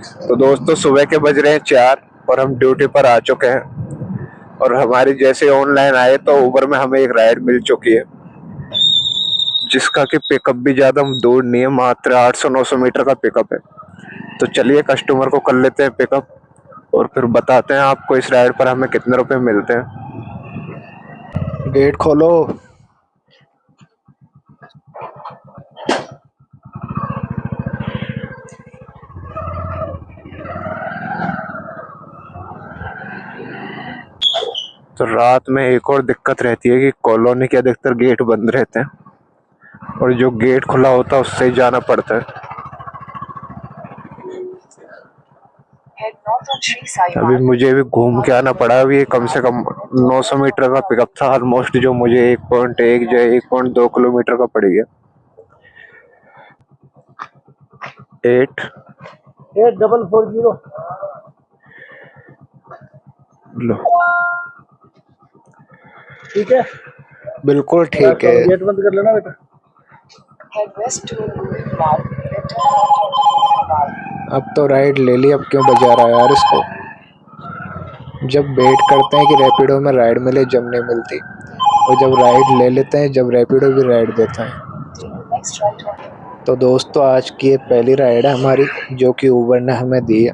तो दोस्तों सुबह के बज रहे हैं 4 और हम ड्यूटी पर आ चुके हैं। और हमारी जैसे ऑनलाइन आए तो उबर में हमें एक राइड मिल चुकी है, जिसका कि पिकअप भी ज़्यादा दूर नहीं है, मात्र 800-900 मीटर का पिकअप है। तो चलिए कस्टमर को कर लेते हैं पिकअप और फिर बताते हैं आपको इस राइड पर हमें कितने रुपए मिलते हैं। गेट खोलो। तो रात में एक और दिक्कत रहती है कि कॉलोनी के अधिकतर गेट बंद रहते हैं और जो गेट खुला होता है उससे ही जाना पड़ता है। अभी मुझे भी घूम के आना पड़ा। अभी ये कम से कम 900 मीटर का पिकअप था ऑलमोस्ट, जो मुझे 1.1 या 1.2 किलोमीटर का पड़ गया। 8440 लो। ठीक है, बिल्कुल ठीक है। गेट बंद कर लेना बेटा। अब तो राइड ले ली, अब क्यों बजा रहा है यार इसको। जब वेट करते हैं कि रैपिडो में राइड मिले, जब नहीं मिलती, और जब राइड ले लेते हैं जब रैपिडो भी राइड देता है। तो दोस्तों आज की ये पहली राइड है हमारी, जो कि उबर ने हमें दी है,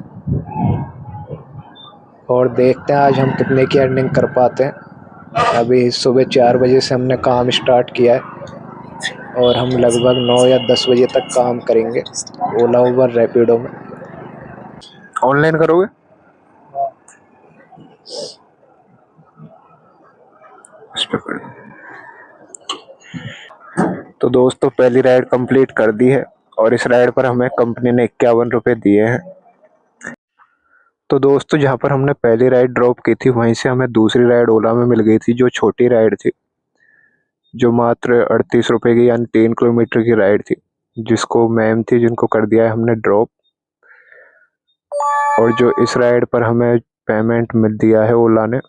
और देखते हैं आज हम कितने की अर्निंग कर पाते हैं। अभी सुबह 4 बजे से हमने काम स्टार्ट किया है और हम लगभग 9 या 10 बजे तक काम करेंगे ओला उबर रैपिडो में। ऑनलाइन करोगे? इस पे कर। तो दोस्तों पहली राइड कंप्लीट कर दी है और इस राइड पर हमें कंपनी ने 51 रुपये दिए हैं। तो दोस्तों जहाँ पर हमने पहली राइड ड्रॉप की थी वहीं से हमें दूसरी राइड ओला में मिल गई थी, जो छोटी राइड थी, जो मात्र 38 रुपये की यानी 3 किलोमीटर की राइड थी, जिसको मैम थी जिनको कर दिया है हमने ड्रॉप। और जो इस राइड पर हमें पेमेंट मिल दिया है ओला ने,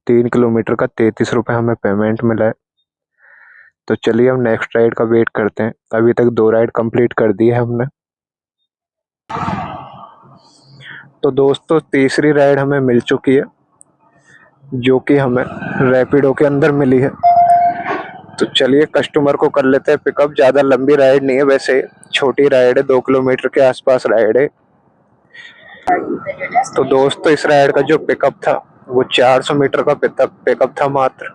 3 किलोमीटर का 33 रुपये हमें पेमेंट मिला है। तो चलिए हम नेक्स्ट राइड का वेट करते हैं। अभी तक 2 राइड कंप्लीट कर दी है हमने। तो दोस्तों तीसरी राइड हमें मिल चुकी है, जो कि हमें रैपिडो के अंदर मिली है। तो चलिए कस्टमर को कर लेते हैं पिकअप। ज़्यादा लंबी राइड नहीं है, वैसे छोटी राइड है, 2 किलोमीटर के आसपास राइड है। तो दोस्तों इस राइड का जो पिकअप था वो 400 मीटर का पिकअप था मात्र।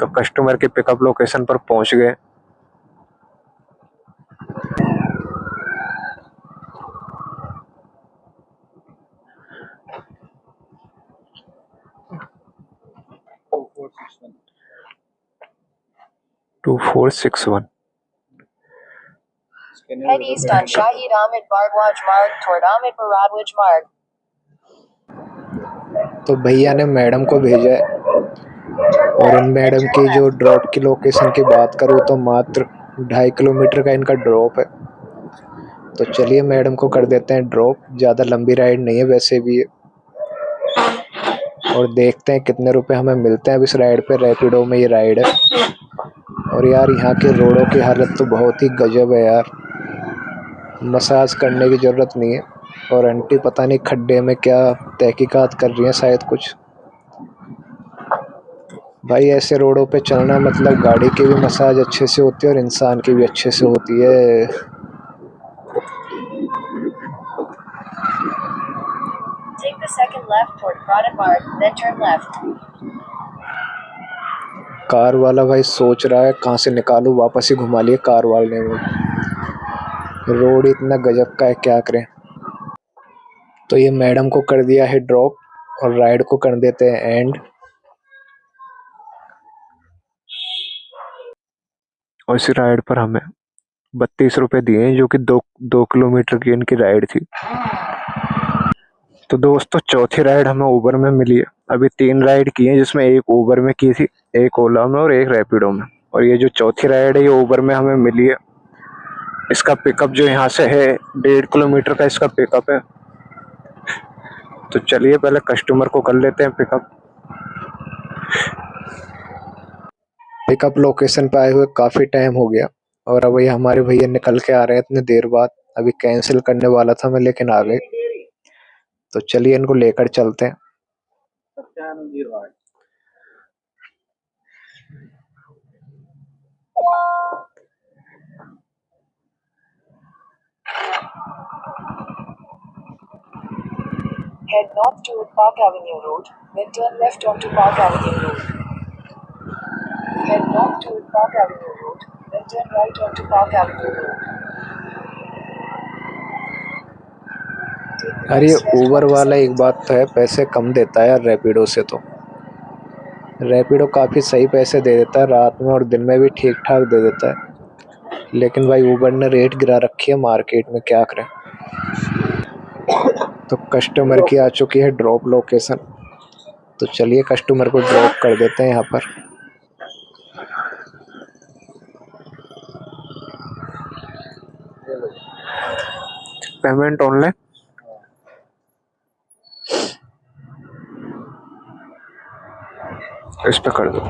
तो कस्टमर के पिकअप लोकेशन पर पहुंच गए। To 461 Head east on Shahid Ahmed Bardwaj Marg toward Ahmed Baradwaj Marg. तो भैया ने मैडम को भेजा है, और इन मैडम की जो ड्रॉप की लोकेशन की बात करूँ तो मात्र 2.5 किलोमीटर का इनका ड्रॉप है। तो चलिए मैडम को कर देते हैं ड्रॉप। ज़्यादा लंबी राइड नहीं है वैसे भी, और देखते हैं कितने रुपए हमें मिलते हैं अब इस राइड पे। रैपिडो में ये राइड है, और यार यहाँ के रोडों की हालत तो बहुत ही गजब है यार, मसाज करने की ज़रूरत नहीं है। और आंटी पता नहीं खड्डे में क्या तहकीकात कर रही हैं, शायद कुछ। भाई ऐसे रोडों पे चलना मतलब गाड़ी की भी मसाज अच्छे से होती है और इंसान की भी अच्छे से होती है। Take the second left toward Prada Marg, then turn left. Car वाला भाई सोच रहा है कहाँ से निकालूं, वापस ही घुमा लिए कार वाले ने। रोड इतना गजब का है, क्या करें। तो ये मैडम को कर दिया है ड्रॉप और राइड को कर देते हैं एंड। और इस राइड पर हमें 32 रुपये दिए हैं, जो कि 2 किलोमीटर की इनकी राइड थी। तो दोस्तों चौथी राइड हमें उबर में मिली है। अभी 3 राइड की हैं, जिसमें एक उबर में की थी, एक ओला में और एक रैपिडो में। और ये जो चौथी राइड है ये उबर में हमें मिली है। इसका पिकअप जो यहाँ से है 1.5 किलोमीटर का इसका पिकअप है। तो चलिए पहले कस्टमर को कर लेते हैं पिकअप। पिकअप लोकेशन पे आए हुए काफ़ी टाइम हो गया, और अब ये हमारे भैया निकल के आ रहे हैं इतनी देर बाद। अभी कैंसिल करने वाला था मैं, लेकिन आ गए। तो चलिए इनको लेकर चलते हैं। Head north toward Park Avenue Road, then turn left onto Park Avenue Road. Head north toward Park Avenue Road, then turn right onto Park Avenue Road. Take the अरे next left उबर onto वाला एक Second बात तो है, पैसे कम देता है यार रैपिडो से। तो रैपिडो काफ़ी सही पैसे दे देता है, रात में और दिन में भी ठीक ठाक दे देता है। लेकिन भाई उबर ने रेट गिरा रखी है मार्केट में, क्या करें। तो कस्टमर की आ चुकी है ड्रॉप लोकेशन, तो चलिए कस्टमर को ड्रॉप कर देते हैं यहाँ पर। पेमेंट ऑनलाइन, इस पे कर दो।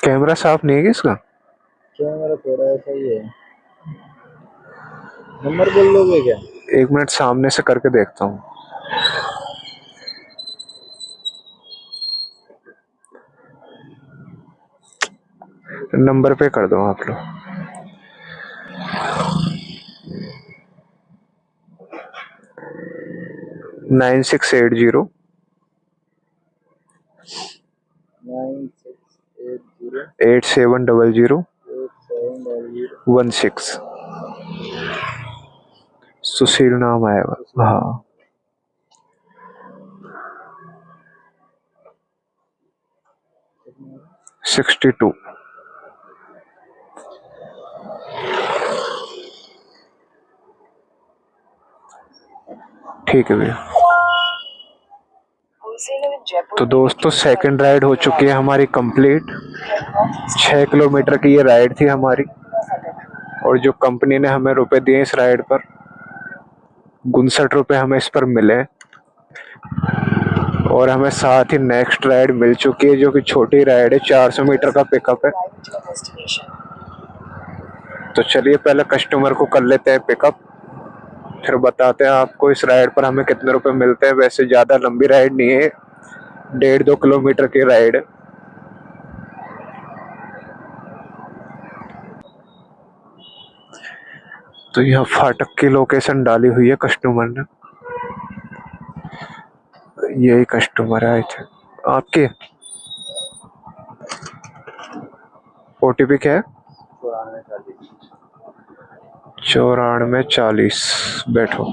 कैमरा साफ नहीं है क्या इसका? कैमरा थोड़ा ऐसा ही है। नंबर बोल दोगे क्या? 1 मिनट सामने से करके देखता हूँ। नंबर पे कर दो आप लोग। 9680 9680 8700 8700 16। सुशील नाम आएगा। हाँ, 62। ठीक है भैया। Wholesaler in Jaipur. तो दोस्तों सेकंड राइड हो चुकी है हमारी कंप्लीट। 6 किलोमीटर की ये राइड थी हमारी, और जो कंपनी ने हमें रुपए दिए इस राइड पर, 59 रुपये हमें इस पर मिले। और हमें साथ ही नेक्स्ट राइड मिल चुकी है, जो कि छोटी राइड है, 400 मीटर का पिकअप है। Drive to your destination. तो चलिए पहले कस्टमर को कर लेते हैं पिकअप, फिर बताते हैं आपको इस राइड पर हमें कितने रुपए मिलते हैं। वैसे ज़्यादा लंबी राइड नहीं है, 1.5-2 किलोमीटर की राइड है। तो यहाँ फाटक की लोकेशन डाली हुई है कस्टमर ने। यही कस्टमर आए थे आपके। OTP क्या है? 9440। बैठो।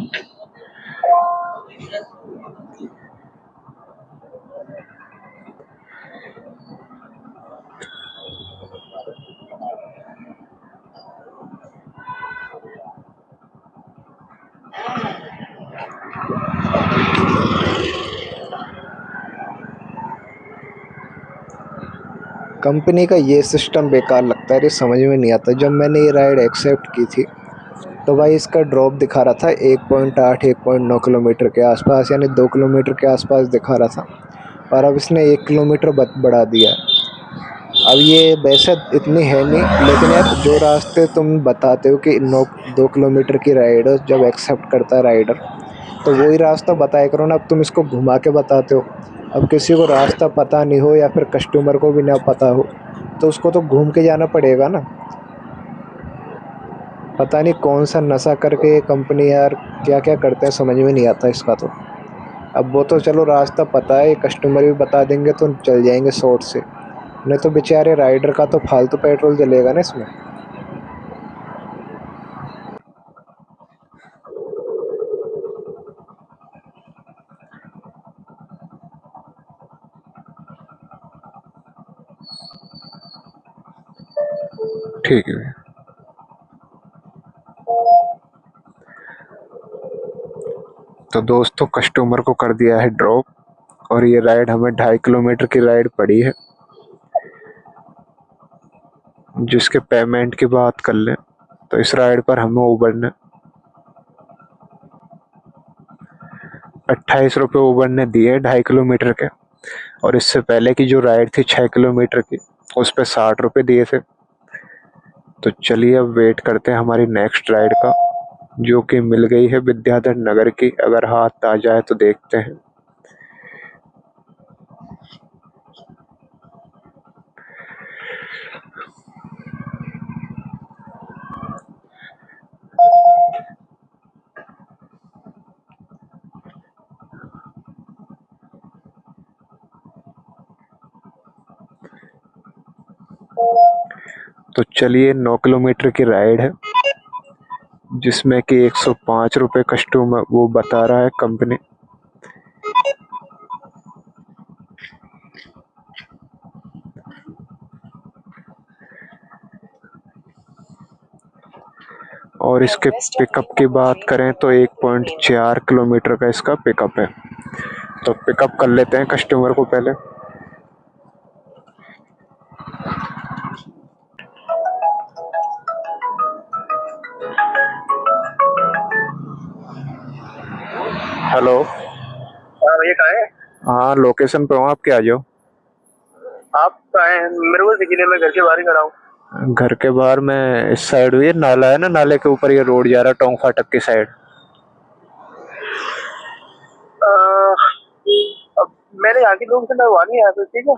कंपनी का ये सिस्टम बेकार लगता है, ये समझ में नहीं आता। जब मैंने ये राइड एक्सेप्ट की थी तो भाई इसका ड्रॉप दिखा रहा था 1.8 1.9 किलोमीटर के आसपास, यानी 2 किलोमीटर के आसपास दिखा रहा था, और अब इसने 1 किलोमीटर बढ़ा दिया है। अब ये वैसे इतनी है नहीं, लेकिन यार जो रास्ते तुम बताते हो कि 2 किलोमीटर की राइड जब एक्सेप्ट करता है राइडर, तो वही रास्ता बताया करो ना। अब तुम इसको घुमा के बताते हो। अब किसी को रास्ता पता नहीं हो या फिर कस्टमर को भी ना पता हो, तो उसको तो घूम के जाना पड़ेगा ना। पता नहीं कौन सा नशा करके ये कंपनी यार क्या क्या करते हैं, समझ में नहीं आता इसका। तो अब वो तो चलो रास्ता पता है, कस्टमर भी बता देंगे तो चल जाएंगे शॉर्ट से, नहीं तो बेचारे राइडर का तो फालतू पेट्रोल जलेगा ना इसमें। ठीक है। तो दोस्तों कस्टमर को कर दिया है ड्रॉप, और ये राइड हमें 2.5 किलोमीटर की राइड पड़ी है। जिसके पेमेंट की बात कर लें तो इस राइड पर हमें उबर ने ₹28 उबर ने दिए 2.5 किलोमीटर के, और इससे पहले की जो राइड थी 6 किलोमीटर की, उस पे ₹60 दिए थे। तो चलिए अब वेट करते हैं हमारी नेक्स्ट राइड का, जो कि मिल गई है विद्याधर नगर की। अगर हाथ आ जाए तो देखते हैं। तो चलिए 9 किलोमीटर की राइड है, जिसमें कि ₹105 कस्टमर वो बता रहा है कंपनी। और इसके पिकअप की बात करें तो 1.4 किलोमीटर का इसका पिकअप है। तो पिकअप कर लेते हैं कस्टमर को पहले। हेलो। हाँ भैया कहाँ है? हाँ, लोकेशन पे हूँ, आप क्या आ जाओ। आप कहाँ हैं? मेरे को दिखने में घर के बाहर ही खड़ा हूँ। घर के बाहर में इस साइड हुई, नाला है ना, नाले के ऊपर ये रोड जा रहा है टोंक फाटक की साइड। अब मैंने यहाँ की लोग से डरवानी है, तो ठीक है।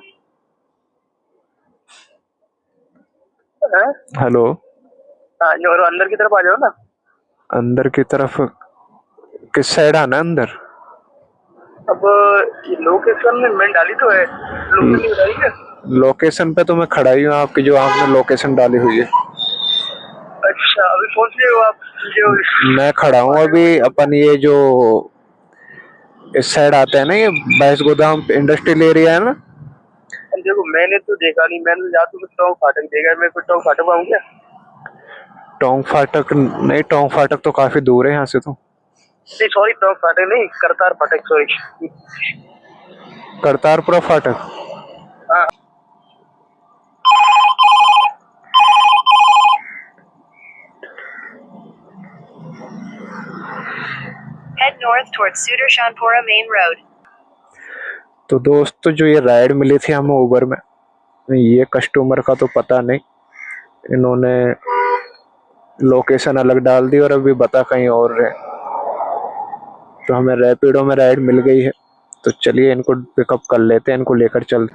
हैं? हेलो। हाँ जो और अंदर की तरफ आ जाओ ना। अंदर की तरफ किस साइड आना है अंदर? अब ये लोकेशन में मैंने डाली तो है, लोकेशन नहीं बताई क्या? लोकेशन पे तो मैं खड़ा ही हूँ आपकी, जो आपने लोकेशन डाली हुई है। अच्छा अभी पहुँच रहे हो आप? जो मैं खड़ा हूँ अभी अपन, ये जो इस साइड आते हैं ना, ये बैस गोदाम इंडस्ट्रियल एरिया है ना। देखो मैंने तो देखा नहीं, मैंने तो जहाँ तुम टोंक फाटक देखा है, मैं कुछ टोंक फाटक आऊँ क्या? टोंक फाटक नहीं, टोंक फाटक तो काफी दूर है यहाँ से तो। नहीं सॉरी, टोंक फाटक नहीं, करतार फाटक, सॉरी। करतारपुरा फाटक। हाँ Head north towards Sudarshanpura main road. तो दोस्तों, जो ये राइड मिली थी हमें उबर में, ये कस्टमर का तो पता नहीं, इन्होंने लोकेशन अलग डाल दी और अभी बता कहीं और रहे। तो हमें रैपिडो में राइड मिल गई है, तो चलिए इनको पिकअप कर लेते हैं, इनको लेकर चल।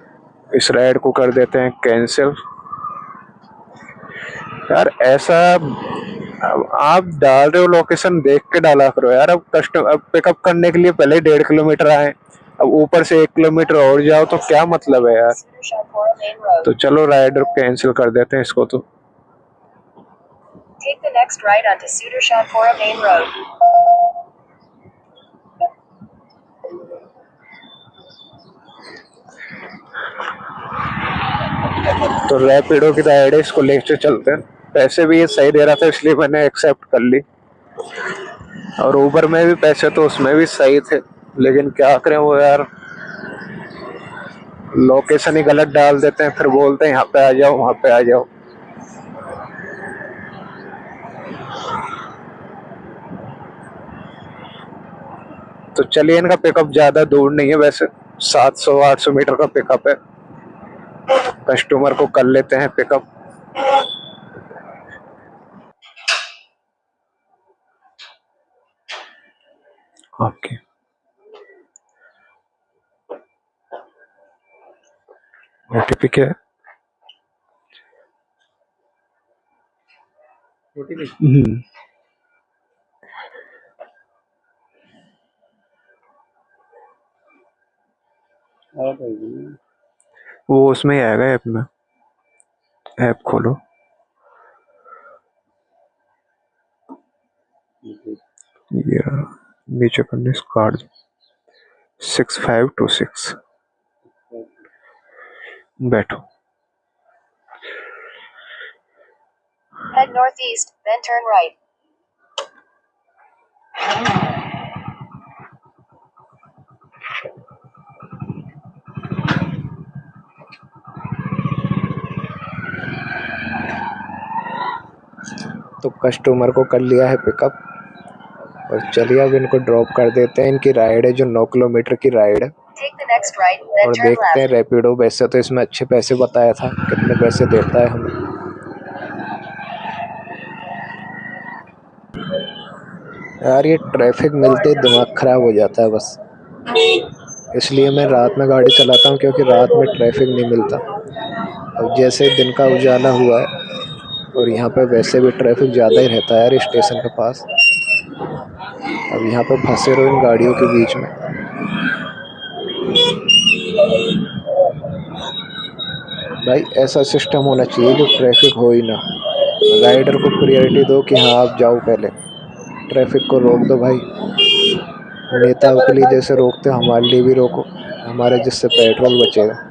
इस राइड को कर देते हैं कैंसिल। यार ऐसा आप डाल रहे हो, लोकेशन देख के डाला करो यार। अब पिकअप करने के लिए पहले 1.5 किलोमीटर आए, अब ऊपर से 1 किलोमीटर और जाओ, तो क्या मतलब है यार। Sudarshanpura main road. तो चलो राइड कैंसिल कर देते हैं इसको। तो Take the next right onto Sudarshanpura main road. तो रैपिडो की राइड है, इसको लेकर चलते हैं। पैसे भी ये सही दे रहा था, इसलिए मैंने एक्सेप्ट कर ली। और उबर में भी पैसे तो उसमें भी सही थे, लेकिन क्या करें वो यार, लोकेशन ही गलत डाल देते हैं, फिर बोलते हैं यहाँ पे आ जाओ, वहाँ पे आ जाओ। तो चलिए, इनका पिकअप ज्यादा दूर नहीं है वैसे, 700-800 मीटर का पिकअप है। कस्टमर को कर लेते हैं पिकअप। ओके, ओटीपी क्या है? वो उसमें ही आएगा ऐप में। ऐप खोलो, ये नीचे करने कार्ड 6526। बैठो। Head northeast, then turn right. तो कस्टमर को कर लिया है पिकअप, और चलिए अब इनको ड्रॉप कर देते हैं। इनकी राइड है जो 9 किलोमीटर की राइड है। Take the next right, then और turn देखते हैं left. रैपिडो, वैसे तो इसमें अच्छे पैसे बताया था, कितने पैसे देता है हमें। यार ये ट्रैफिक मिलते ही दिमाग खराब हो जाता है बस, इसलिए मैं रात में गाड़ी चलाता हूँ क्योंकि रात में ट्रैफिक नहीं मिलता। अब जैसे दिन का उजाला हुआ है और यहाँ पे वैसे भी ट्रैफिक ज़्यादा ही रहता है यार स्टेशन के पास। अब यहाँ पे फंसे रहो इन गाड़ियों के बीच में। भाई ऐसा सिस्टम होना चाहिए जो ट्रैफिक हो ही ना, राइडर को प्रायोरिटी दो कि हाँ आप जाओ पहले, ट्रैफिक को रोक दो भाई। नेताओं के लिए जैसे रोकते हो हमारे लिए भी रोको, हमारे जिससे पेट्रोल बचेगा।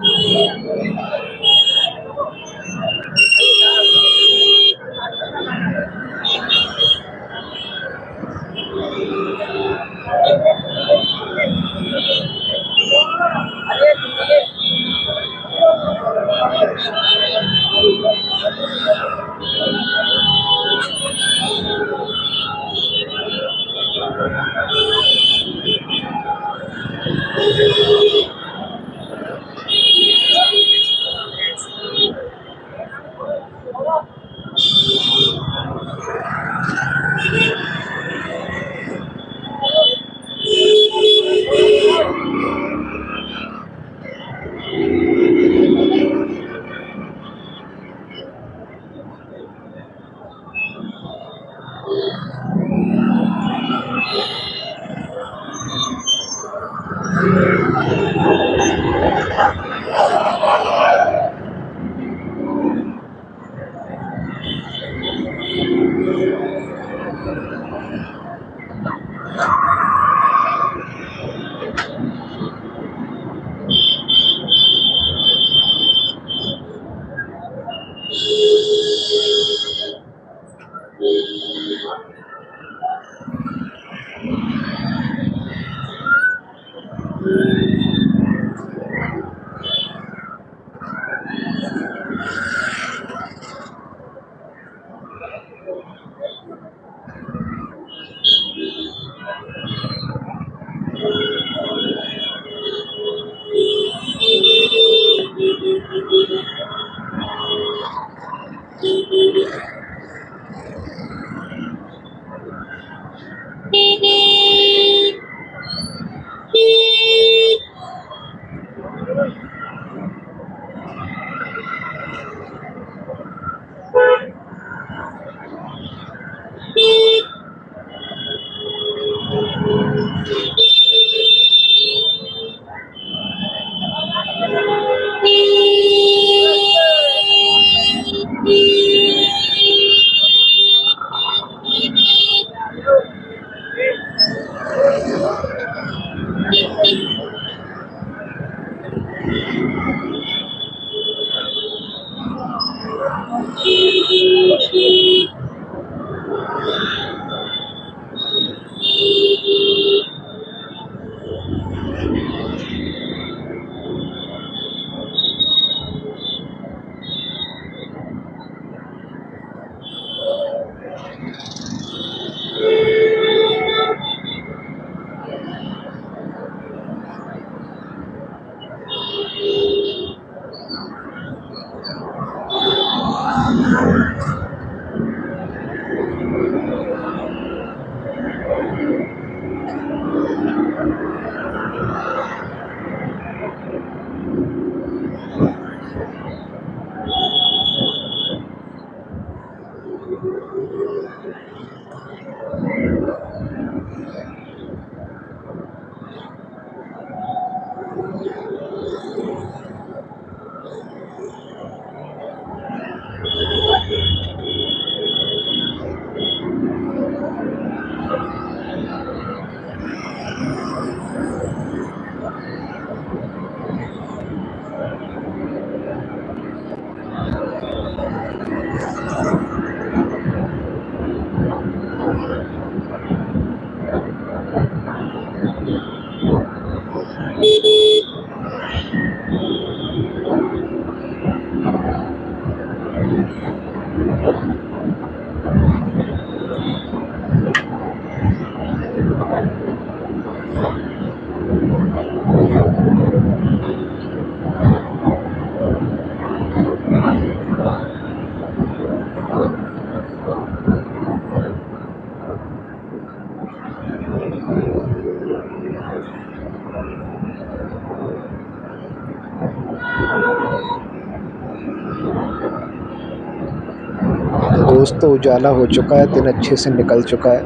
दोस्तों उजाला हो चुका है, दिन अच्छे से निकल चुका है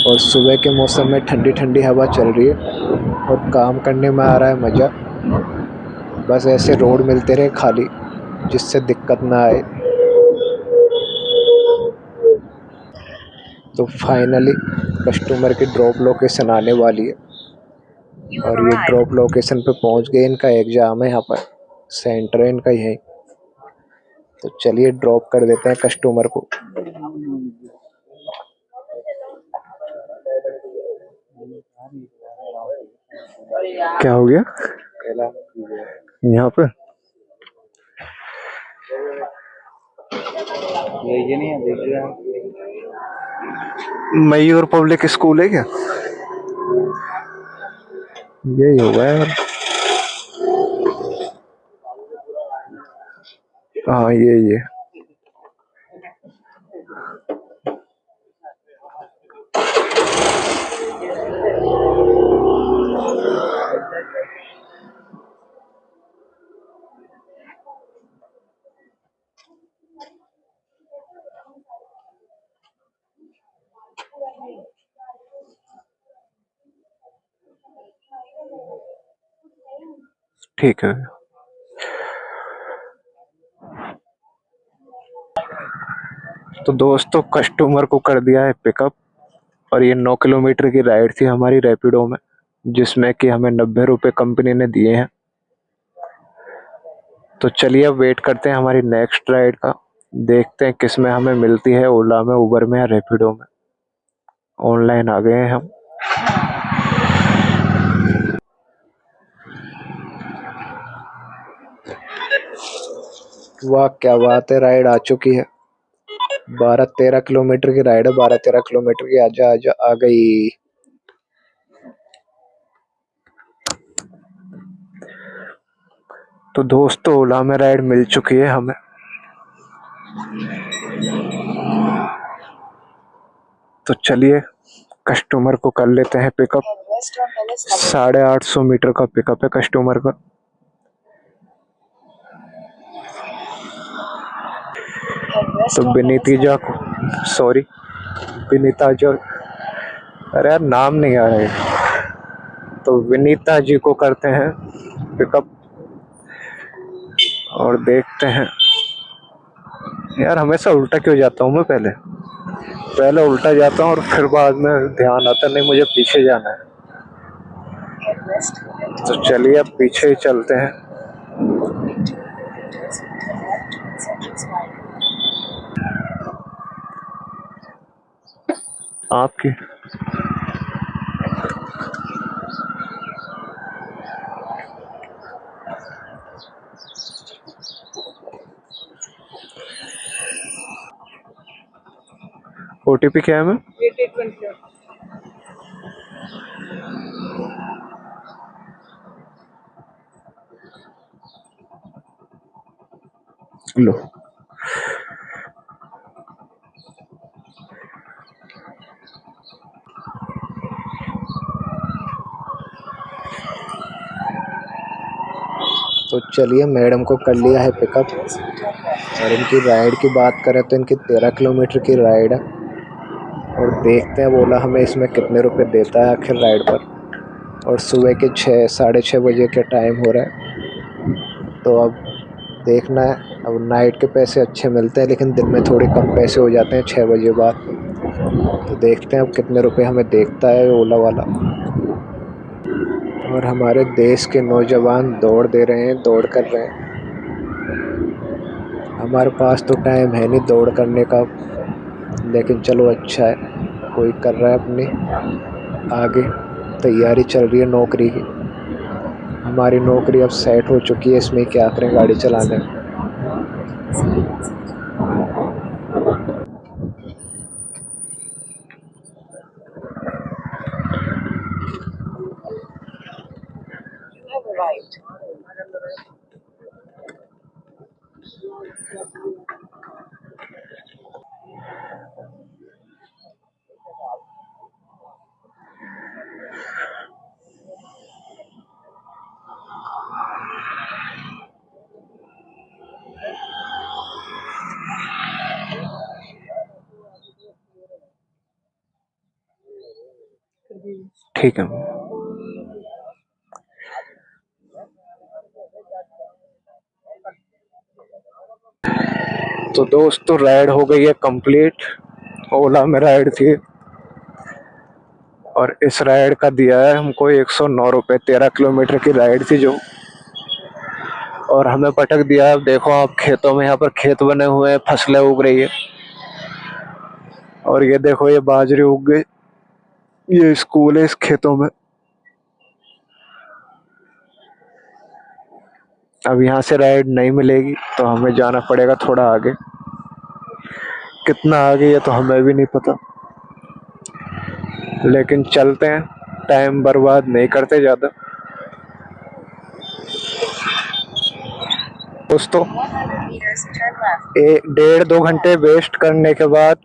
और सुबह के मौसम में ठंडी ठंडी हवा चल रही है और काम करने में आ रहा है मज़ा। बस ऐसे रोड मिलते रहे खाली, जिससे दिक्कत ना आए। तो फाइनली कस्टमर की ड्रॉप लोकेशन आने वाली है और ये ड्रॉप लोकेशन पे पहुंच गए। इनका एग्ज़ाम है, यहाँ पर सेंटर है इनका यहीं। तो चलिए ड्रॉप कर देते हैं कस्टमर को। क्या हो गया यहाँ पे? ये नहीं है, देखिए मयूर पब्लिक स्कूल है क्या? यही होगा यार। हाँ ये ठीक है। तो दोस्तों कस्टमर को कर दिया है पिकअप और ये 9 किलोमीटर की राइड थी हमारी रैपिडो में, जिसमें कि हमें 90 रुपये कंपनी ने दिए हैं। तो चलिए अब वेट करते हैं हमारी नेक्स्ट राइड का, देखते हैं किस में हमें मिलती है, ओला में, उबर में या रैपिडो में। ऑनलाइन आ गए हैं हम। वाह क्या बात है, राइड आ चुकी है। 12-13 किलोमीटर की राइड है, 12-13 किलोमीटर की। आजा आजा आ गई। तो दोस्तों ओला में राइड मिल चुकी है हमें। तो चलिए कस्टमर को कर लेते हैं pickup. Head west on Ellis Avenue. 850 metre का पिकअप है कस्टमर का। Head west तो on Ellis विनीतिजा Avenue. को, सॉरी विनीता जो, अरे यार नाम नहीं आ रहा है। तो विनीता जी को करते हैं पिकअप और देखते हैं। यार हमेशा उल्टा क्यों जाता हूँ मैं? पहले उल्टा जाता हूँ और फिर बाद में ध्यान आता नहीं मुझे पीछे जाना है। Head west. तो चलिए अब पीछे ही चलते हैं। 200 meters. Turn left on Central Smile. आपकी ओटीपी क्या है मैम? 8821। लो। तो चलिए मैडम को कर लिया है पिकअप और इनकी राइड की बात करें तो इनकी 13 किलोमीटर की राइड है और देखते हैं ओला हमें इसमें कितने रुपए देता है आखिर राइड पर। और सुबह के 6-6:30 बजे के टाइम हो रहा है। तो अब देखना है। अब नाइट के पैसे अच्छे मिलते हैं लेकिन दिन में थोड़े कम पैसे हो जाते हैं 6 बजे बाद। तो देखते हैं अब कितने रुपए हमें देखता है ओला वाला। और हमारे देश के नौजवान दौड़ दे रहे हैं, दौड़ कर रहे हैं। हमारे पास तो टाइम है नहीं दौड़ करने का, लेकिन चलो अच्छा है, कोई कर रहा है अपनी आगे तैयारी चल रही है नौकरी की। हमारी नौकरी अब सेट हो चुकी है, इसमें क्या करें गाड़ी चलाने में। You have arrived. ठीक है। तो दोस्तों राइड हो गई है कंप्लीट। ओला में राइड थी और इस राइड का दिया है हमको 109 रुपये। 13 किलोमीटर की राइड थी जो, और हमें पटक दिया। अब देखो आप खेतों में, यहाँ पर खेत बने हुए हैं, फसलें उग रही है। और ये देखो ये बाजरे उग गई। ये स्कूल है इस खेतों में। अब यहाँ से राइड नहीं मिलेगी तो हमें जाना पड़ेगा थोड़ा आगे। कितना आगे ये तो हमें भी नहीं पता, लेकिन चलते हैं, टाइम बर्बाद नहीं करते ज़्यादा। दोस्तों 100 meters, turn left. 1.5-2 घंटे वेस्ट करने के बाद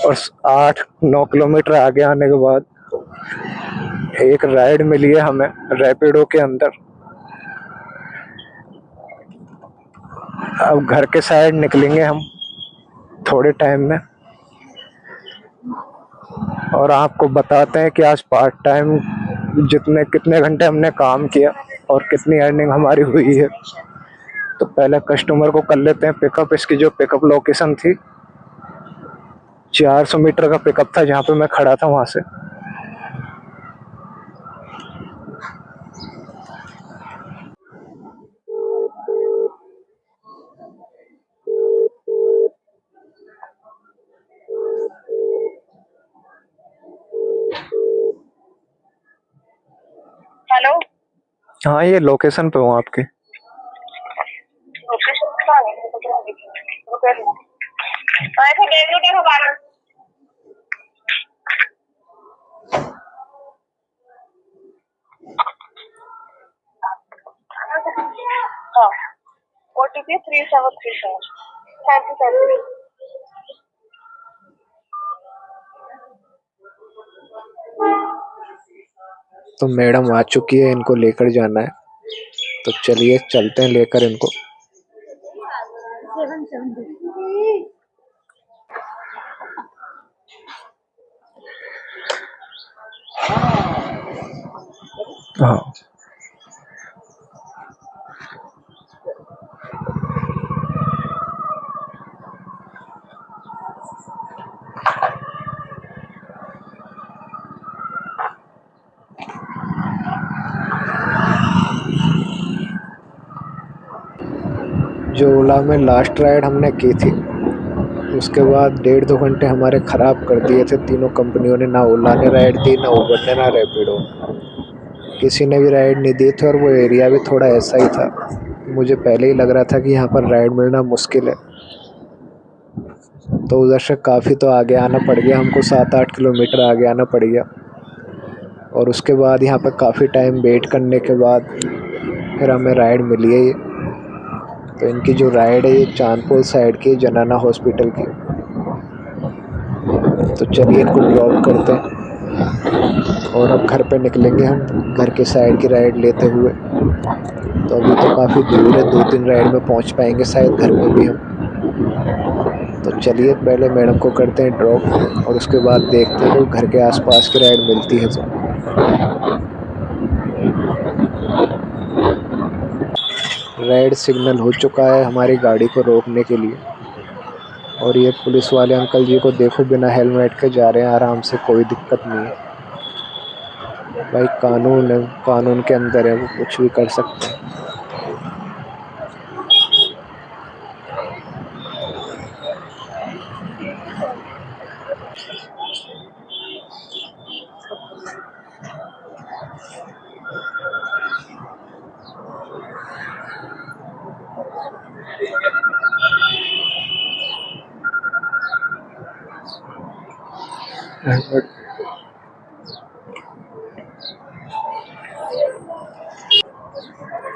और 8-9 किलोमीटर आगे आने के बाद एक राइड मिली है हमें रैपिडो के अंदर। अब घर के साइड निकलेंगे हम थोड़े टाइम में, और आपको बताते हैं कि आज पार्ट टाइम कितने घंटे हमने काम किया और कितनी अर्निंग हमारी हुई है। तो पहले कस्टमर को कर लेते हैं पिकअप। इसकी जो पिकअप लोकेशन थी 400 मीटर का पिकअप था जहाँ पे मैं खड़ा था, वहाँ से। हेलो, हाँ ये लोकेशन पे हूँ आपके। लोकेशन कहाँ है? ऐसे देख लो, देखो बाहर। हाँ, OTP 3737। Thank you. तो मैडम आ चुकी है, इनको लेकर जाना है। तो चलिए चलते हैं लेकर इनको। हाँ जो ओला में लास्ट राइड हमने की थी, उसके बाद 1.5-2 घंटे हमारे ख़राब कर दिए थे तीनों कंपनियों ने। ना ओला ने राइड दी, ना उबर ने, ना रैपिडो। किसी ने भी राइड नहीं दी थी, और वो एरिया भी थोड़ा ऐसा ही था। मुझे पहले ही लग रहा था कि यहाँ पर राइड मिलना मुश्किल है। तो उधर से काफ़ी तो आगे आना पड़ गया हमको, 7-8 किलोमीटर आगे आना पड़ गया। और उसके बाद यहाँ पर काफ़ी टाइम वेट करने के बाद फिर हमें राइड मिली है ये। तो इनकी जो राइड है ये चांदपुर साइड की, जनाना हॉस्पिटल की। तो चलिए इनको ड्रॉप करते हैं और अब घर पे निकलेंगे हम घर के साइड की राइड लेते हुए। तो अभी तो काफ़ी दूर है, 2-3 राइड में पहुंच पाएंगे शायद घर पे भी हम। तो चलिए पहले मैडम को करते हैं ड्रॉप, और उसके बाद देखते हैं कोई घर के आसपास की राइड मिलती है तो। रेड सिग्नल हो चुका है हमारी गाड़ी को रोकने के लिए, और ये पुलिस वाले अंकल जी को देखो बिना हेलमेट के जा रहे हैं आराम से, कोई दिक्कत नहीं है भाई। कानून है, कानून के अंदर है, वो कुछ भी कर सकते हैं।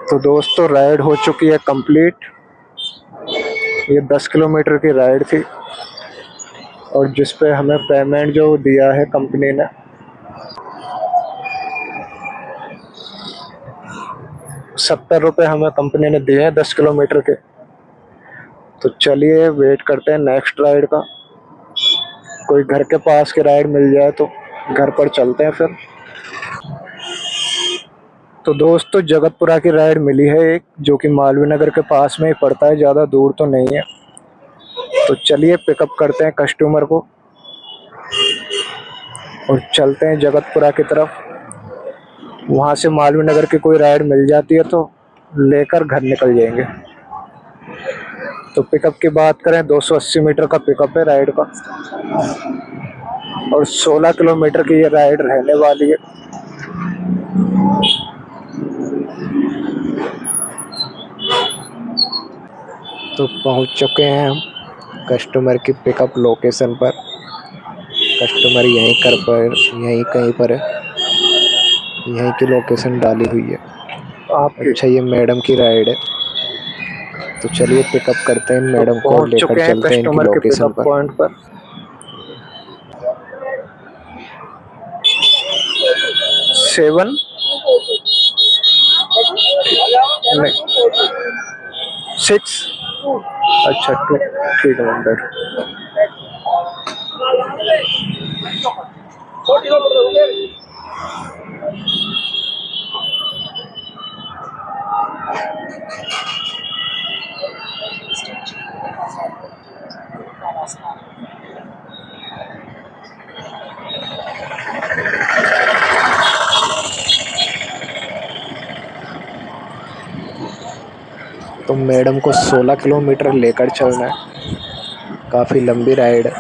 तो दोस्तों राइड हो चुकी है कंप्लीट। ये 10 किलोमीटर की राइड थी, और जिस पे हमें पेमेंट जो दिया है कंपनी ने 70 रुपये हमें कंपनी ने दिए हैं 10 किलोमीटर के। तो चलिए वेट करते हैं नेक्स्ट राइड का। कोई घर के पास की राइड मिल जाए तो घर पर चलते हैं फिर। तो दोस्तों जगतपुरा की राइड मिली है एक, जो कि मालवीय नगर के पास में ही पड़ता है, ज़्यादा दूर तो नहीं है। तो चलिए पिकअप करते हैं कस्टमर को और चलते हैं जगतपुरा की तरफ। वहाँ से मालवीय नगर की कोई राइड मिल जाती है तो लेकर घर निकल जाएंगे। तो पिकअप की बात करें, 280 मीटर का पिकअप है राइड का और 16 किलोमीटर की ये राइड रहने वाली है। तो पहुंच चुके हैं हम कस्टमर की पिकअप लोकेशन पर। कस्टमर यहीं कहीं पर है, यहीं की लोकेशन डाली हुई है। अच्छा ये मैडम की राइड है, तो चलिए पिकअप करते हैं मैडम को, लेकर चलते हैं इनकी लोकेशन पर। पॉइंट पर 7 नहीं 6 अच्छा 2 ठीक है मैम। तो मैडम को 16 किलोमीटर लेकर चलना है। काफ़ी लंबी राइड है,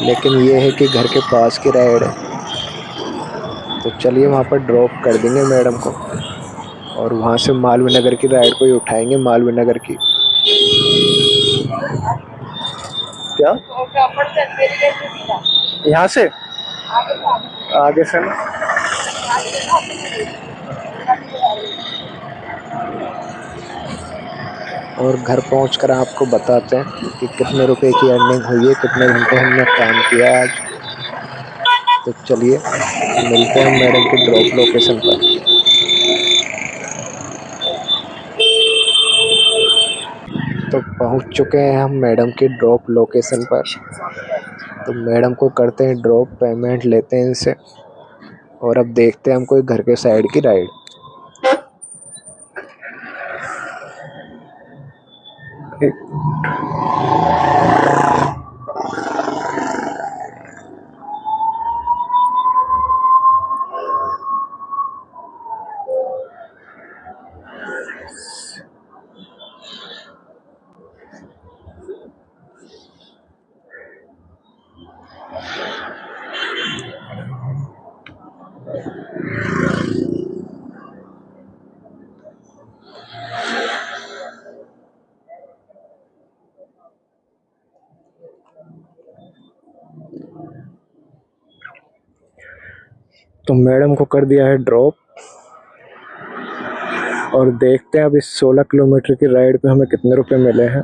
लेकिन ये है कि घर के पास की राइड है। तो चलिए वहाँ पर ड्रॉप कर देंगे मैडम को और वहाँ से मालवीय नगर की राइड को ही उठाएंगे। मालवीय नगर की क्या यहाँ से आगे से ना, और घर पहुंचकर आपको बताते हैं कि कितने रुपए की अर्निंग हुई है, कितने घंटे हमने काम किया आज। तो चलिए मिलते हैं मैडम की ड्रॉप लोकेशन पर। तो पहुंच चुके हैं हम मैडम की ड्रॉप लोकेशन पर। तो मैडम को करते हैं ड्रॉप, पेमेंट लेते हैं इनसे और अब देखते हैं हम कोई घर के साइड की राइड। तो मैडम को कर दिया है ड्रॉप और देखते हैं अब इस 16 किलोमीटर की राइड पे हमें कितने रुपए मिले हैं।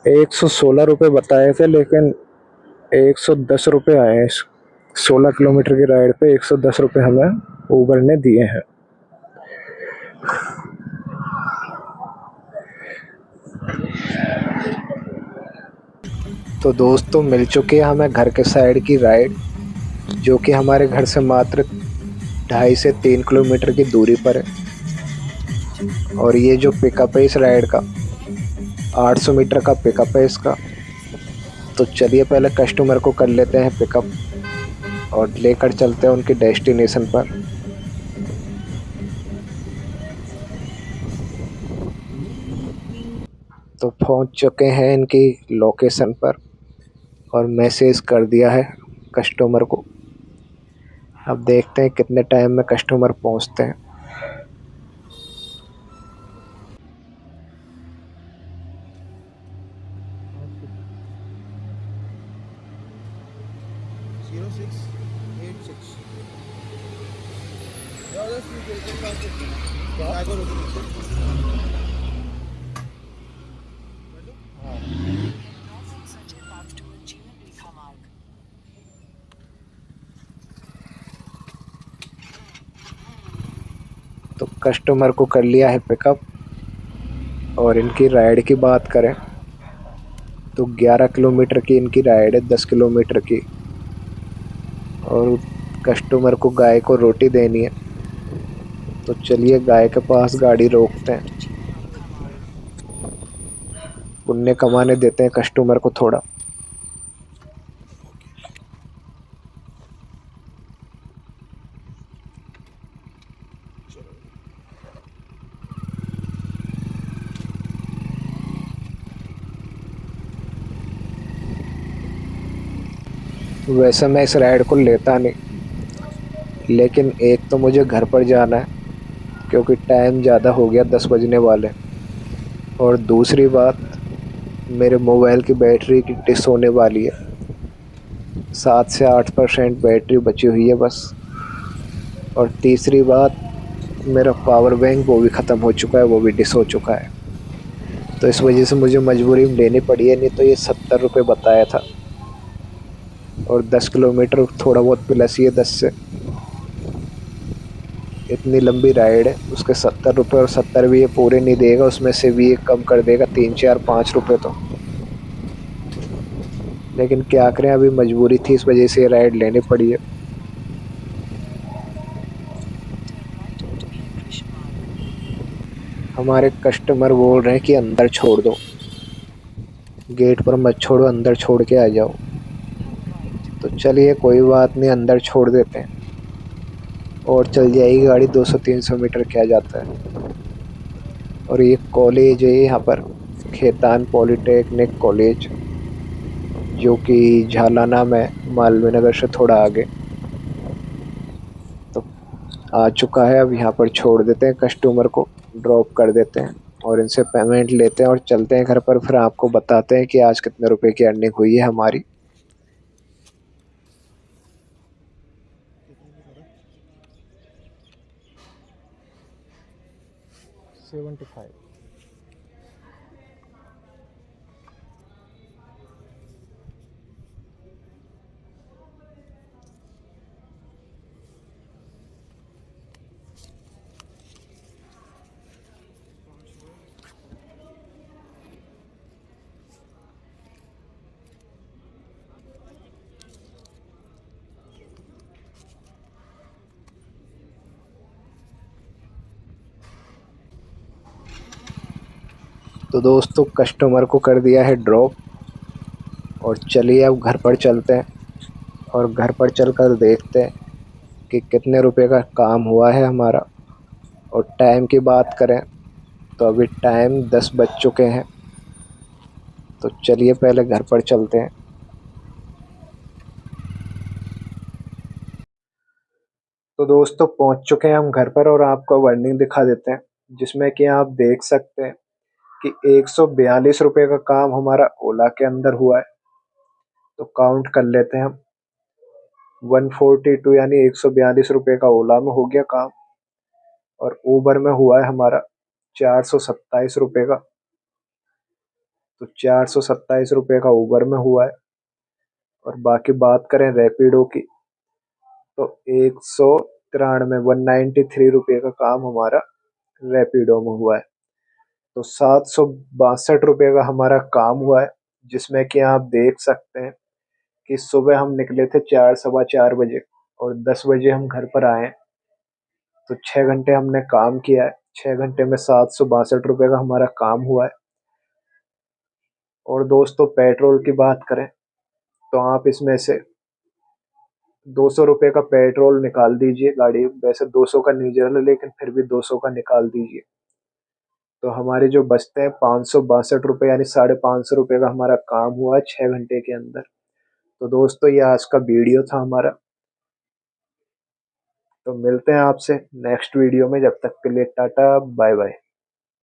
₹116 बताए थे, लेकिन 110 रुपये आए हैं। 16 किलोमीटर की राइड पे 110 रुपये हमें उबर ने दिए हैं। तो दोस्तों मिल चुकी है हमें घर के साइड की राइड, जो कि हमारे घर से मात्र 2.5 से 3 किलोमीटर की दूरी पर है। और ये जो पिकअप है इस राइड का 800 मीटर का पिकअप है इसका। तो चलिए पहले कस्टमर को कर लेते हैं पिकअप और लेकर चलते हैं उनकी डेस्टिनेशन पर। तो पहुंच चुके हैं इनकी लोकेशन पर और मैसेज कर दिया है कस्टमर को। अब देखते हैं कितने टाइम में कस्टमर पहुंचते हैं। तो कस्टमर को कर लिया है पिकअप और इनकी राइड की बात करें तो 11 किलोमीटर की इनकी राइड है, 10 किलोमीटर की। और कस्टमर को गाय को रोटी देनी है। तो चलिए गाय के पास गाड़ी रोकते हैं, पुण्य कमाने देते हैं कस्टमर को थोड़ा। वैसे मैं इस राइड को लेता नहीं, लेकिन एक तो मुझे घर पर जाना है क्योंकि टाइम ज़्यादा हो गया, 10 बजने वाले। और दूसरी बात, मेरे मोबाइल की बैटरी की डिस होने वाली है, 7 से 8% बैटरी बची हुई है बस। और तीसरी बात, मेरा पावर बैंक वो भी ख़त्म हो चुका है, वो भी डिस हो चुका है। तो इस वजह से मुझे मजबूरी में लेनी पड़ी है, नहीं तो ये 70 रुपये बताया था। और 10 किलोमीटर थोड़ा बहुत प्लस ही है 10 से। इतनी लंबी राइड है, उसके 70 रुपये, और 70 भी ये पूरे नहीं देगा, उसमें से भी ये कम कर देगा 3 4 5 रुपये तो। लेकिन क्या करें, अभी मजबूरी थी, इस वजह से ये राइड लेनी पड़ी है। हमारे कस्टमर बोल रहे हैं कि अंदर छोड़ दो, गेट पर मत छोड़ो, अंदर छोड़ के आ जाओ। तो चलिए कोई बात नहीं, अंदर छोड़ देते हैं और चल जाएगी गाड़ी। 200-300 मीटर क्या जाता है। और ये कॉलेज है यहाँ पर, खेतान पॉलिटेक्निक कॉलेज, जो कि झालाना में, मालवीय नगर से थोड़ा आगे। तो आ चुका है, अब यहाँ पर छोड़ देते हैं, कस्टमर को ड्रॉप कर देते हैं और इनसे पेमेंट लेते हैं और चलते हैं घर पर। फिर आपको बताते हैं कि आज कितने रुपए की अर्निंग हुई है हमारी। 75। तो दोस्तों कस्टमर को कर दिया है ड्रॉप, और चलिए अब घर पर चलते हैं और घर पर चलकर देखते हैं कि कितने रुपए का काम हुआ है हमारा। और टाइम की बात करें तो अभी टाइम 10 बज चुके हैं। तो चलिए पहले घर पर चलते हैं। तो दोस्तों पहुंच चुके हैं हम घर पर, और आपको वर्निंग दिखा देते हैं, जिसमें कि आप देख सकते हैं कि 142 रुपये का काम हमारा ओला के अंदर हुआ है। तो काउंट कर लेते हैं हम, 142 यानी 142 रुपये का ओला में हो गया काम। और ऊबर में हुआ है हमारा 427 रुपये का। तो 427 रुपये का ऊबर में हुआ है। और बाकी बात करें रैपिडो की, तो 193 का काम हमारा रैपिडो में हुआ है। तो 762 रुपये का हमारा काम हुआ है, जिसमें कि आप देख सकते हैं कि सुबह हम निकले थे 4 सवा 4 बजे, और 10 बजे हम घर पर आए। तो 6 घंटे हमने काम किया है, 6 घंटे में 762 रुपये का हमारा काम हुआ है। और दोस्तों पेट्रोल की बात करें तो आप इसमें से 200 रुपये का पेट्रोल निकाल दीजिए गाड़ी, वैसे 200 का नहीं जला, लेकिन फिर भी 200 का निकाल दीजिए। तो हमारे जो बचते हैं 562 रुपये, यानी 550 रुपये का हमारा काम हुआ है 6 घंटे के अंदर। तो दोस्तों ये आज का वीडियो था हमारा। तो मिलते हैं आपसे नेक्स्ट वीडियो में, जब तक के लिए टाटा बाय बाय।